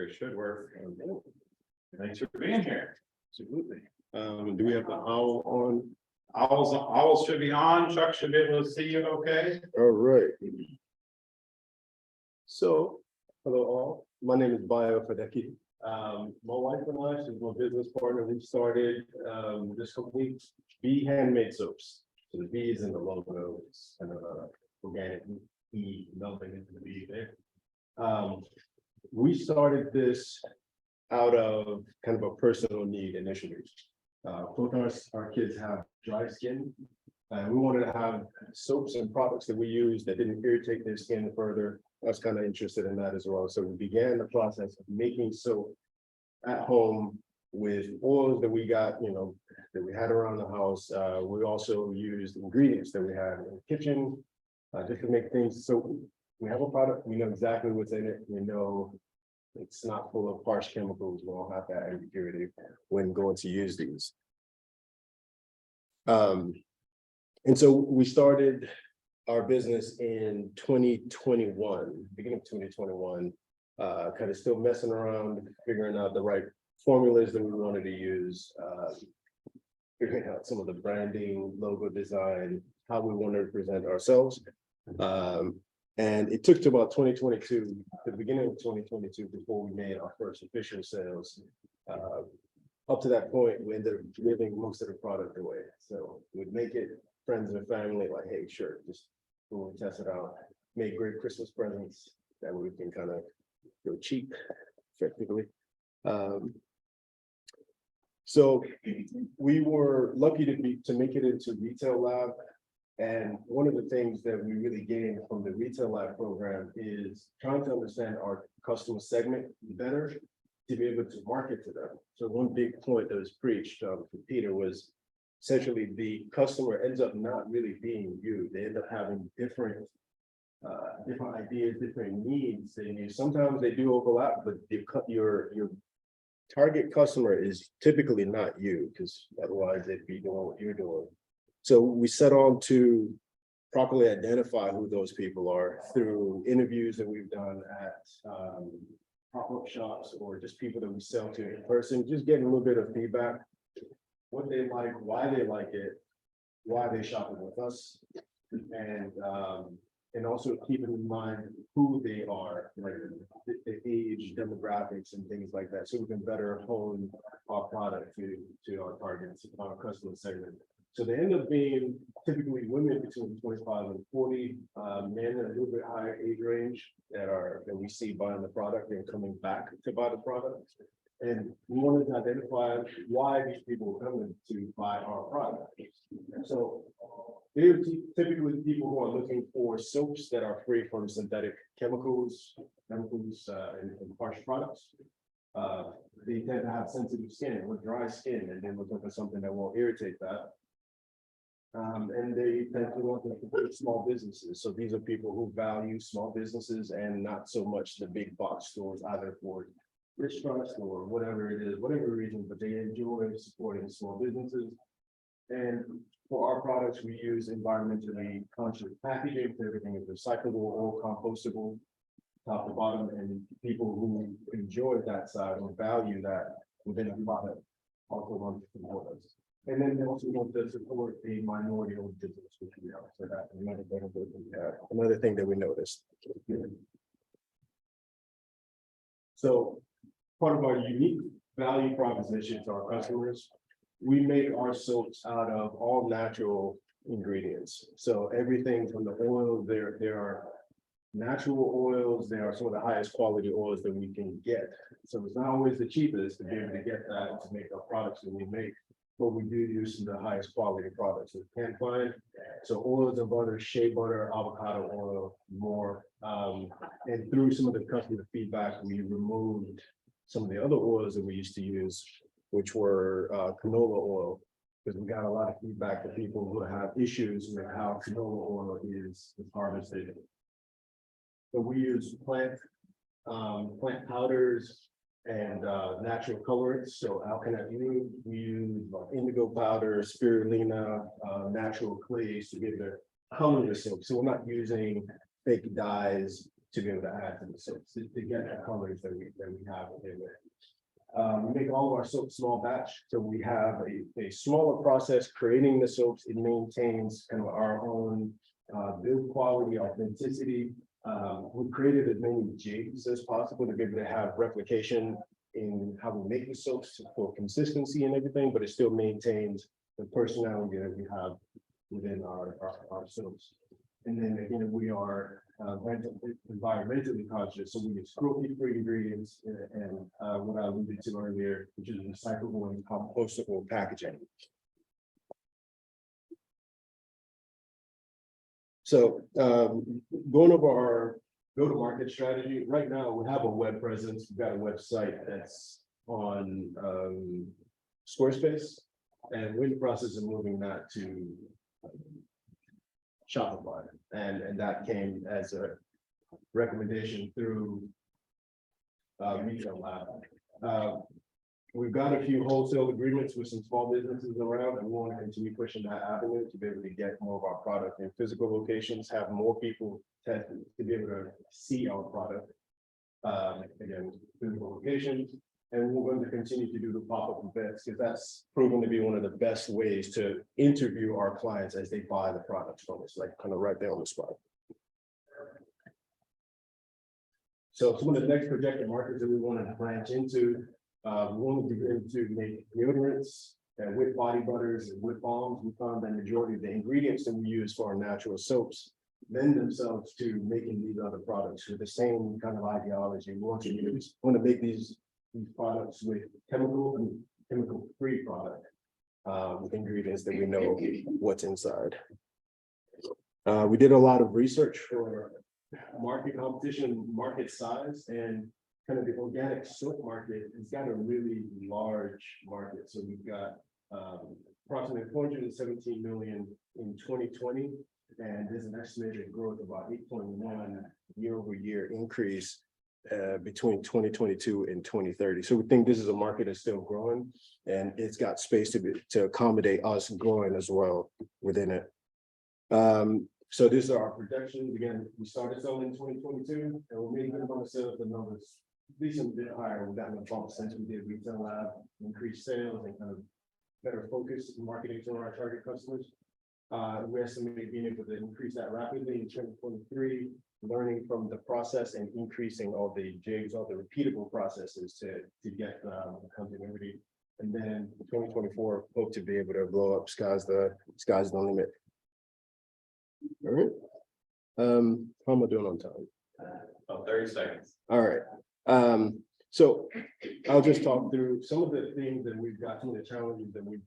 it should work. Thanks for being here. Absolutely. Do we have the owl on? Owls should be on. Chuck should be able to see you okay. All right. So, hello all. My name is Bayo Fadeki. My wife and I, she's my business partner. We started this company, B Handmade Soaps. So the B is in the logo. It's kind of organic E melting into the B there. We started this out of kind of a personal need initially. Both our kids have dry skin, and we wanted to have soaps and products that we use that didn't irritate their skin further. I was kind of interested in that as well. So we began the process of making soap at home with oils that we got, that we had around the house. We also used ingredients that we had in the kitchen just to make things. So we have a product, we know exactly what's in it. We know it's not full of harsh chemicals. We don't have that ambiguity when going to use these. And so we started our business in 2021, beginning of 2021, kind of still messing around, figuring out the right formulas that we wanted to use, figuring out some of the branding, logo design, how we wanted to present ourselves. And it took to about 2022, the beginning of 2022, before we made our first official sales. Up to that point, we ended up giving most of the product away. So we'd make it, friends and family, like, hey, sure, just go and test it out. Make great Christmas presents that we can kind of go cheap, effectively. So we were lucky to make it into Retail Lab. And one of the things that we really gained from the Retail Lab program is trying to understand our customer segment better to be able to market to them. So one big point that was preached from Peter was essentially the customer ends up not really being you. They end up having different ideas, different needs. Sometimes they do overlap, but your target customer is typically not you, because otherwise they'd be doing what you're doing. So we set on to properly identify who those people are through interviews that we've done at pop-up shops or just people that we sell to in person, just getting a little bit of feedback, what they like, why they like it, why they shop it with us, and also keeping in mind who they are, like the age, demographics, and things like that, so we can better hone our product to our targets, our customer segment. So they end up being typically women between 25 and 40, men in a little bit higher age range that we see buying the product and coming back to buy the product. And we wanted to identify why these people are coming to buy our product. So they're typically people who are looking for soaps that are free from synthetic chemicals, and harsh products. They tend to have sensitive skin or dry skin, and they're looking for something that won't irritate that. And they tend to want to support small businesses. So these are people who value small businesses and not so much the big box stores, either for restaurants or whatever it is, whatever reason, but they enjoy supporting small businesses. And for our products, we use environmentally conscious packaging. Everything is recyclable or compostable, top to bottom, and people who enjoy that side or value that within a product also want to support us. And then they also want to support a minority-owned business, which we are. So that's another thing that we noticed. So part of our unique value proposition to our customers, we make our soaps out of all natural ingredients. So everything from the oil, there are natural oils, they are some of the highest quality oils that we can get. So it's not always the cheapest to be able to get that to make our products that we make, but we do use some of the highest quality products that we can find. So oils of butter, shea butter, avocado oil, more. And through some of the customer feedback, we removed some of the other oils that we used to use, which were canola oil, because we got a lot of feedback from people who have issues with how canola oil is harvested. So we use plant powders and natural colorants. So alkanet, we use indigo powder, spirulina, natural clays to give the color the soap. So we're not using fake dyes to be able to add to the soaps, to get the colors that we have within it. We make all of our soaps small batch, so we have a smaller process creating the soaps. It maintains kind of our own build quality, authenticity. We created as many jigs as possible to be able to have replication in how we make the soaps for consistency and everything, but it still maintains the personality that we have within our soaps. And then again, we are environmentally conscious, so we use cruelty-free ingredients and what I alluded to earlier, which is recyclable and compostable packaging. So going over our go-to-market strategy, right now we have a web presence. We've got a website that's on Squarespace, and we're in the process of moving that to Shopify, and that came as a recommendation through Retail Lab. We've got a few wholesale agreements with some small businesses around, and we want to continue pushing that avenue to be able to get more of our product in physical locations, have more people test to be able to see our product. Again, physical locations. And we're going to continue to do the pop-up events because that's proven to be one of the best ways to interview our clients as they buy the products from us, like kind of right there on the spot. So some of the next projected markets that we want to branch into, we want to begin to make deodorants and with body butters and with balms. We found that majority of the ingredients that we use for our natural soaps lend themselves to making these other products with the same kind of ideology. We want to make these products with chemical and chemical-free product with ingredients that we know what's inside. We did a lot of research for market competition, market size, and kind of the organic soap market has got a really large market. So we've got approximately 417 million in 2020, and there's an estimated growth of about 8.1 year-over-year increase between 2022 and 2030. So we think this is a market that's still growing, and it's got space to accommodate us growing as well within it. So these are our projections. Again, we started selling in 2022, and we're making on the sales, the numbers decent bit higher. We've gotten a bump since we did Retail Lab, increased sales and kind of better focus in marketing to our target customers. We estimate being able to increase that rapidly in 2023, learning from the process and increasing all the jigs, all the repeatable processes to get continuity. And then 2024, hope to be able to blow up. Sky's the limit. All right. How am I doing on time? About 30 seconds. All right. So I'll just talk through some of the things that we've got, some of the challenges that we've got.